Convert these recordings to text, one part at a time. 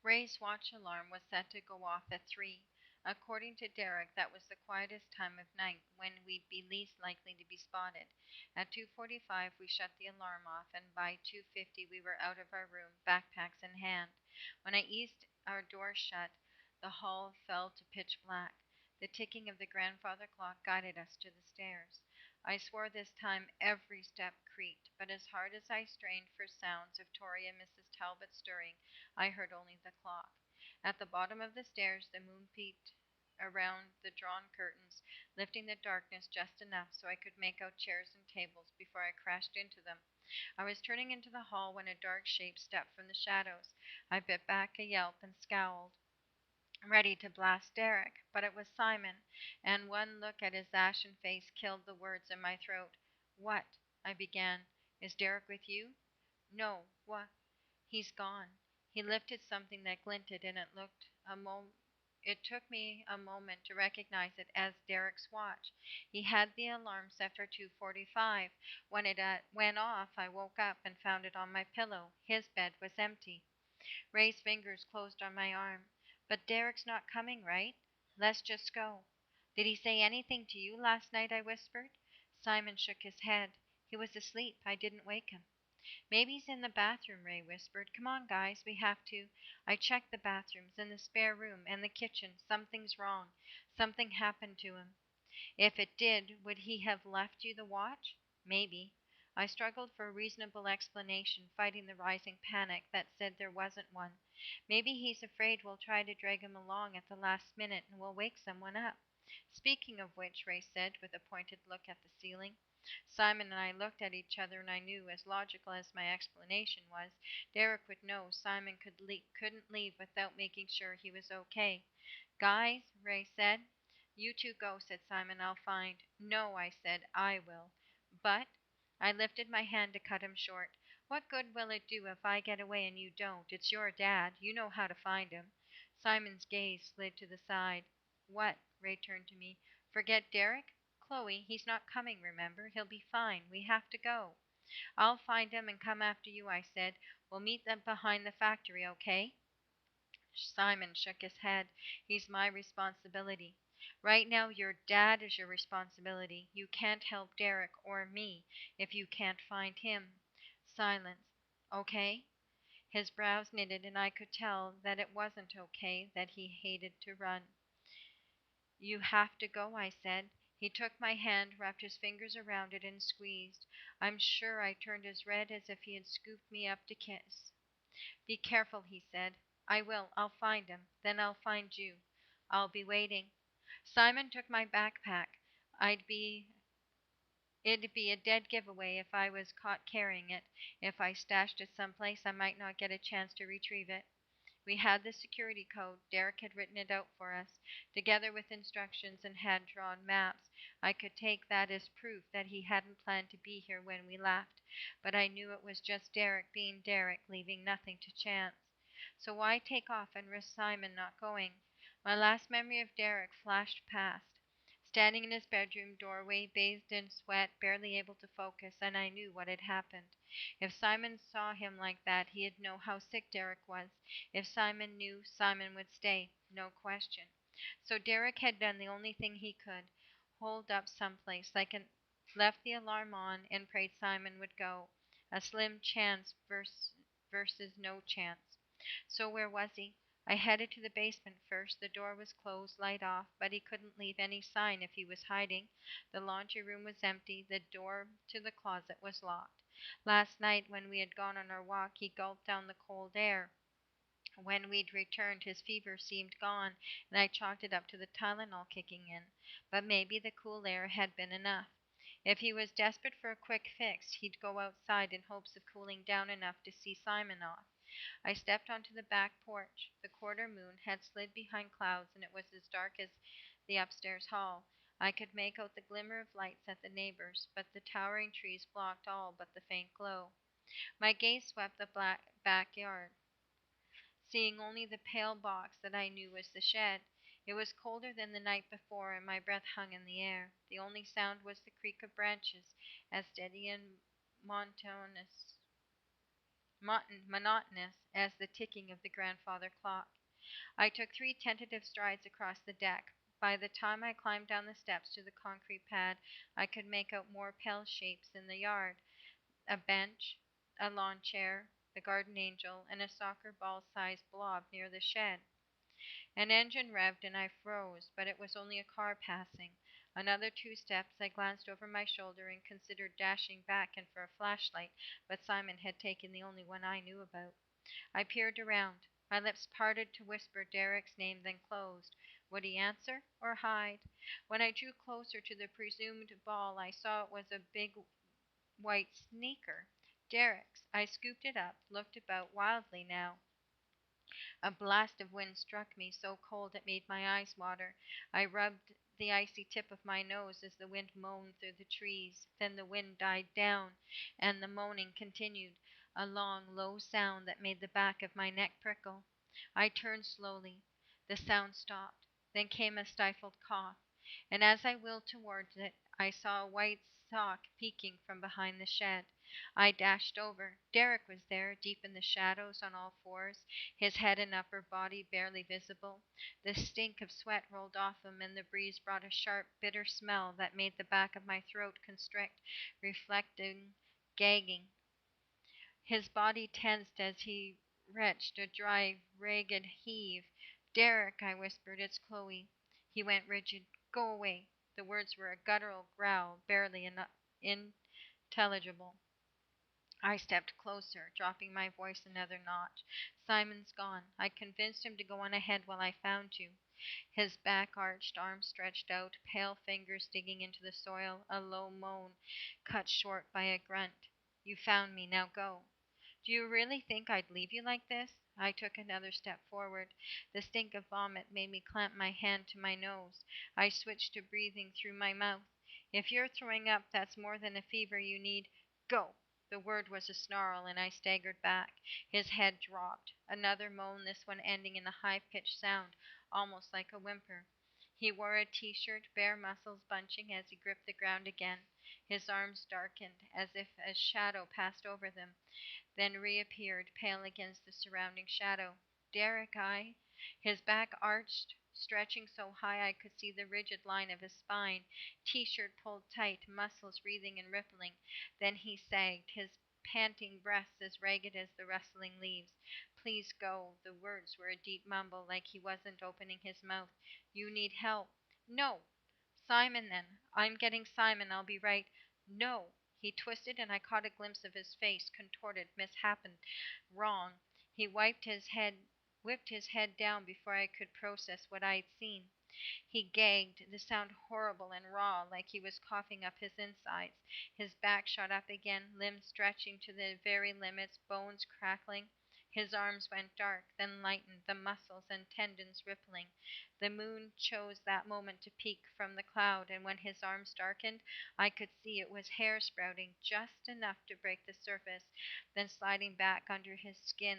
Ray's watch alarm was set to go off at 3. According to Derek, that was the quietest time of night, when we'd be least likely to be spotted. At 2:45 we shut the alarm off, and by 2:50 we were out of our room, backpacks in hand. When I eased our door shut, the hall fell to pitch black. The ticking of the grandfather clock guided us to the stairs. I swore this time every step creaked, but as hard as I strained for sounds of Tory and Mrs. Talbot stirring, I heard only the clock. At the bottom of the stairs, the moon peeped around the drawn curtains, lifting the darkness just enough so I could make out chairs and tables before I crashed into them. I was turning into the hall when a dark shape stepped from the shadows. I bit back a yelp and scowled, ready to blast Derek, but it was Simon, and one look at his ashen face killed the words in my throat. What? I began. Is Derek with you? No. What? He's gone. He lifted something that glinted, and it took me a moment to recognize it as Derek's watch. He had the alarm set for 2:45. When it went off, I woke up and found it on my pillow. His bed was empty. Ray's fingers closed on my arm. But Derek's not coming, right? Let's just go. Did he say anything to you last night? I whispered. Simon shook his head. He was asleep. I didn't wake him. Maybe he's in the bathroom, Ray whispered. Come on, guys, we have to. I checked the bathrooms and the spare room and the kitchen. Something's wrong. Something happened to him. If it did, would he have left you the watch? Maybe. I struggled for a reasonable explanation, fighting the rising panic that said there wasn't one. Maybe he's afraid we'll try to drag him along at the last minute and we'll wake someone up. Speaking of which, Ray said, with a pointed look at the ceiling. Simon and I looked at each other, and I knew, as logical as my explanation was, Derek would know Simon couldn't leave without making sure he was okay. Guys, Ray said. You two go, said Simon. I'll find. No, I said. I will. But I lifted my hand to cut him short. What good will it do if I get away and you don't? It's your dad. You know how to find him. Simon's gaze slid to the side. What? Ray turned to me. Forget Derek? Chloe, he's not coming, remember? He'll be fine. We have to go. I'll find him and come after you, I said. We'll meet them behind the factory, okay? Simon shook his head. He's my responsibility. Right now, your dad is your responsibility. You can't help Derek or me if you can't find him. Silence. Okay? His brows knitted, and I could tell that it wasn't okay, that he hated to run. You have to go, I said. He took my hand, wrapped his fingers around it, and squeezed. I'm sure I turned as red as if he had scooped me up to kiss. Be careful, he said. I will. I'll find him. Then I'll find you. I'll be waiting. Simon took my backpack. I'd be It'd be a dead giveaway if I was caught carrying it. If I stashed it someplace, I might not get a chance to retrieve it. We had the security code. Derek had written it out for us, together with instructions and hand drawn maps. I could take that as proof that he hadn't planned to be here when we left, but I knew it was just Derek being Derek, leaving nothing to chance. So why take off and risk Simon not going? My last memory of Derek flashed past. Standing in his bedroom doorway, bathed in sweat, barely able to focus, and I knew what had happened. If Simon saw him like that, he'd know how sick Derek was. If Simon knew, Simon would stay, no question. So Derek had done the only thing he could, holed up someplace, left the alarm on, and prayed Simon would go. A slim chance versus no chance. So where was he? I headed to the basement first. The door was closed, light off, but he couldn't leave any sign if he was hiding. The laundry room was empty. The door to the closet was locked. Last night, when we had gone on our walk, he gulped down the cold air. When we'd returned, his fever seemed gone, and I chalked it up to the Tylenol kicking in. But maybe the cool air had been enough. If he was desperate for a quick fix, he'd go outside in hopes of cooling down enough to see Simon off. I stepped onto the back porch. The quarter moon had slid behind clouds, and it was as dark as the upstairs hall. I could make out the glimmer of lights at the neighbors, but the towering trees blocked all but the faint glow. My gaze swept the backyard, seeing only the pale box that I knew was the shed. It was colder than the night before, and my breath hung in the air. The only sound was the creak of branches, as steady and monotonous monotonous as the ticking of the grandfather clock. I took 3 tentative strides across the deck. By the time I climbed down the steps to the concrete pad, I could make out more pale shapes in the yard: a bench, a lawn chair, the garden angel, and a soccer ball sized blob near the shed. An engine revved and I froze, but it was only a car passing. Another 2 steps, I glanced over my shoulder and considered dashing back in for a flashlight, but Simon had taken the only one I knew about. I peered around. My lips parted to whisper Derek's name, then closed. Would he answer or hide? When I drew closer to the presumed ball, I saw it was a big white sneaker. Derek's. I scooped it up, looked about wildly now. A blast of wind struck me, so cold it made my eyes water. I rubbed the icy tip of my nose as the wind moaned through the trees. Then the wind died down, and the moaning continued, a long, low sound that made the back of my neck prickle. I turned slowly. The sound stopped. Then came a stifled cough, and as I wheeled towards it, I saw a white sock peeking from behind the shed. I dashed over. Derek was there, deep in the shadows, on all fours, his head and upper body barely visible. The stink of sweat rolled off him, and the breeze brought a sharp, bitter smell that made the back of my throat constrict, reflecting gagging. His body tensed as he retched a dry, ragged heave. Derek, I whispered, it's Chloe. He went rigid. Go away. The words were a guttural growl, barely intelligible. I stepped closer, dropping my voice another notch. Simon's gone. I convinced him to go on ahead while I found you. His back arched, arms stretched out, pale fingers digging into the soil, a low moan cut short by a grunt. You found me, now go. Do you really think I'd leave you like this? I took another step forward. The stink of vomit made me clamp my hand to my nose. I switched to breathing through my mouth. If you're throwing up, that's more than a fever you need. Go! The word was a snarl, and I staggered back. His head dropped. Another moan, this one ending in a high pitched sound, almost like a whimper. He wore a t-shirt, bare muscles bunching as he gripped the ground again. His arms darkened, as if a shadow passed over them, then reappeared, pale against the surrounding shadow. Derek, I. His back arched, stretching so high I could see the rigid line of his spine, t-shirt pulled tight, muscles wreathing and rippling. Then he sagged, his panting breaths as ragged as the rustling leaves. Please go. The words were a deep mumble, like he wasn't opening his mouth. You need help. No. Simon, then. I'm getting Simon. I'll be right. No. He twisted, and I caught a glimpse of his face, contorted, misshapen, wrong. He whipped his head down before I could process what I had seen. He gagged, the sound horrible and raw, like he was coughing up his insides. His back shot up again, limbs stretching to the very limits, bones crackling. His arms went dark, then lightened, the muscles and tendons rippling. The moon chose that moment to peek from the cloud, and when his arms darkened, I could see it was hair sprouting just enough to break the surface, then sliding back under his skin.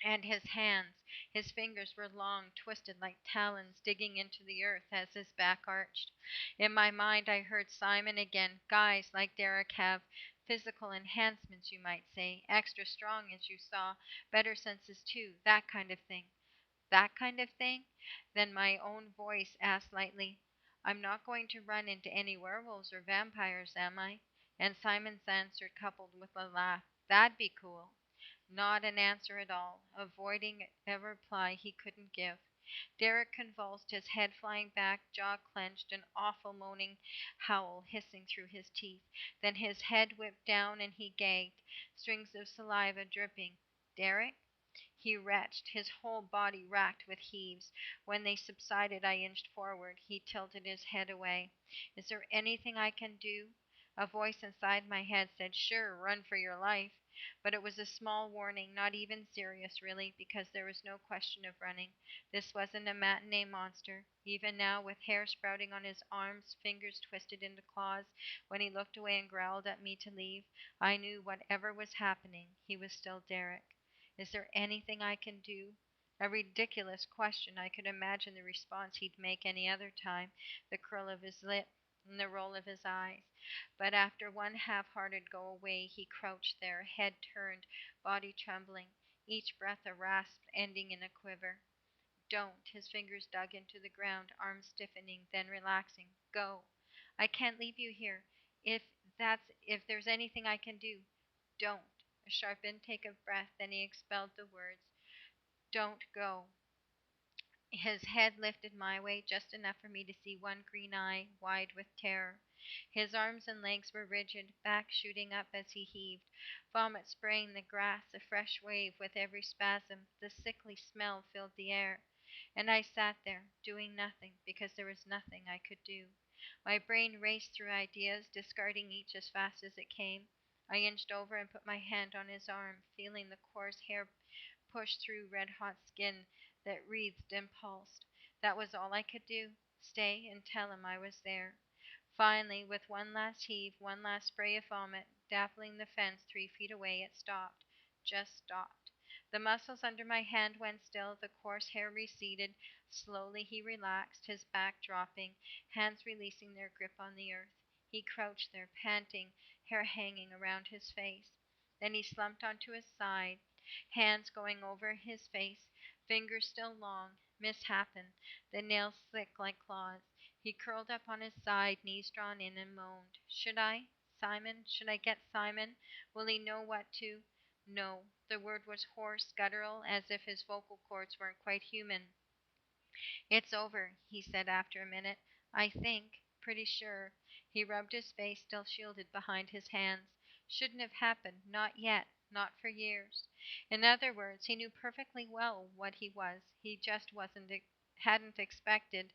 And his hands, his fingers were long, twisted like talons, digging into the earth as his back arched. In my mind, I heard Simon again. Guys like Derek have physical enhancements, you might say, extra strong, as you saw, better senses too, that kind of thing. That kind of thing? Then my own voice asked lightly, I'm not going to run into any werewolves or vampires, am I? And Simon's answer, coupled with a laugh, that'd be cool. Not an answer at all, avoiding a reply he couldn't give. Derek convulsed, his head flying back, jaw clenched, an awful moaning howl hissing through his teeth. Then his head whipped down and he gagged, strings of saliva dripping. Derek? He retched, his whole body racked with heaves. When they subsided, I inched forward. He tilted his head away. Is there anything I can do? A voice inside my head said, sure, run for your life. But it was a small warning, not even serious, really, because there was no question of running. This wasn't a matinee monster. Even now, with hair sprouting on his arms, fingers twisted into claws, when he looked away and growled at me to leave, I knew whatever was happening, he was still Derek. Is there anything I can do? A ridiculous question. I could imagine the response he'd make any other time, the curl of his lip. and the roll of his eyes. But after one half-hearted go away, he crouched there, head turned, body trembling, each breath a rasp ending in a quiver. Don't. His fingers dug into the ground, arms stiffening, then relaxing. Go. I can't leave you here. If there's anything I can do. Don't. A sharp intake of breath, then he expelled the words. Don't go. His head lifted my way just enough for me to see one green eye, wide with terror. His arms and legs were rigid, back shooting up as he heaved, vomit spraying the grass, a fresh wave with every spasm. The sickly smell filled the air. And I sat there, doing nothing, because there was nothing I could do. My brain raced through ideas, discarding each as fast as it came. I inched over and put my hand on his arm, feeling the coarse hair push through red-hot skin that writhed and pulsed. That was all I could do, stay and tell him I was there. Finally, with one last heave, one last spray of vomit, dappling the fence 3 feet away, it stopped. Just stopped. The muscles under my hand went still, the coarse hair receded. Slowly he relaxed, his back dropping, hands releasing their grip on the earth. He crouched there, panting, hair hanging around his face. Then he slumped onto his side, hands going over his face, fingers still long. Misshapen, the nails slick like claws. He curled up on his side, knees drawn in, and moaned. Should I? Simon? Should I get Simon? Will he know what to? No. The word was hoarse, guttural, as if his vocal cords weren't quite human. It's over, he said after a minute. I think. Pretty sure. He rubbed his face, still shielded behind his hands. Shouldn't have happened. Not yet. Not for years. In other words, he knew perfectly well what he was. He just hadn't expected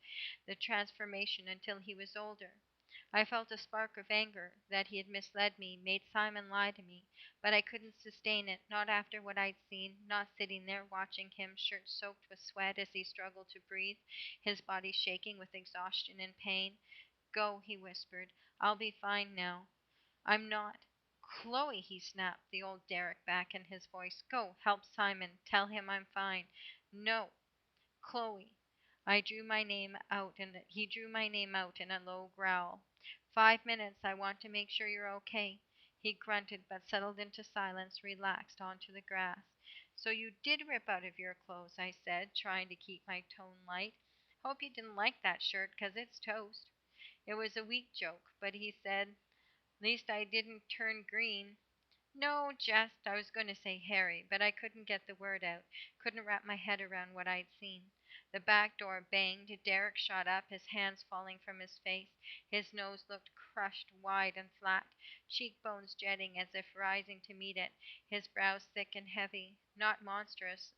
the transformation until he was older. I felt a spark of anger that he had misled me, made Simon lie to me, but I couldn't sustain it, not after what I'd seen, not sitting there watching him, shirt soaked with sweat as he struggled to breathe, his body shaking with exhaustion and pain. Go, he whispered. I'll be fine now. I'm not. Chloe, he snapped, the old Derek back in his voice. Go, help Simon. Tell him I'm fine. No. Chloe. I drew my name out and he drew my name out in a low growl. 5 minutes. I want to make sure you're okay. He grunted but settled into silence, relaxed onto the grass. So you did rip out of your clothes, I said, trying to keep my tone light. Hope you didn't like that shirt, 'cause it's toast. It was a weak joke, but he said, least I didn't turn green. No, just, I was going to say Harry, but I couldn't get the word out, couldn't wrap my head around what I'd seen. The back door banged, Derek shot up, his hands falling from his face. His nose looked crushed, wide and flat, cheekbones jetting as if rising to meet it, his brows thick and heavy, not monstrous,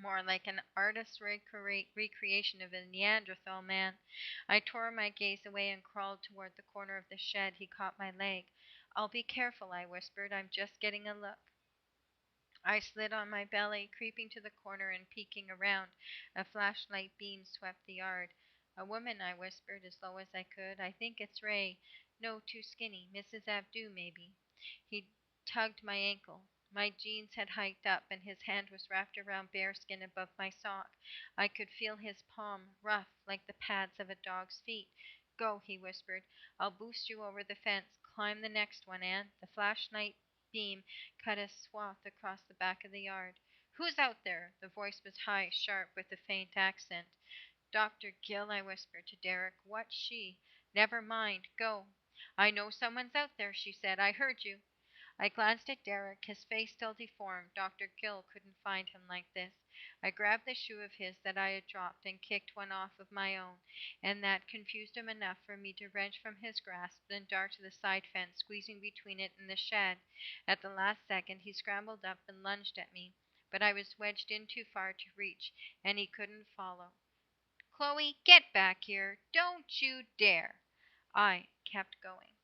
more like an artist's recreation of a Neanderthal man. I tore my gaze away and crawled toward the corner of the shed. He caught my leg. I'll be careful, I whispered. I'm just getting a look. I slid on my belly, creeping to the corner and peeking around. A flashlight beam swept the yard. A woman, I whispered, as low as I could. I think it's Ray. No, too skinny. Mrs. Abdu, maybe. He tugged my ankle. My jeans had hiked up, and his hand was wrapped around bearskin above my sock. I could feel his palm, rough, like the pads of a dog's feet. Go, he whispered. I'll boost you over the fence. Climb the next one, Anne. The flashlight beam cut a swath across the back of the yard. Who's out there? The voice was high, sharp, with a faint accent. Dr. Gill, I whispered to Derek. What's she? Never mind. Go. I know someone's out there, she said. I heard you. I glanced at Derek, his face still deformed. Dr. Gill couldn't find him like this. I grabbed the shoe of his that I had dropped and kicked one off of my own, and that confused him enough for me to wrench from his grasp, then dart to the side fence, squeezing between it and the shed. At the last second, he scrambled up and lunged at me, but I was wedged in too far to reach, and he couldn't follow. Chloe, get back here. Don't you dare. I kept going.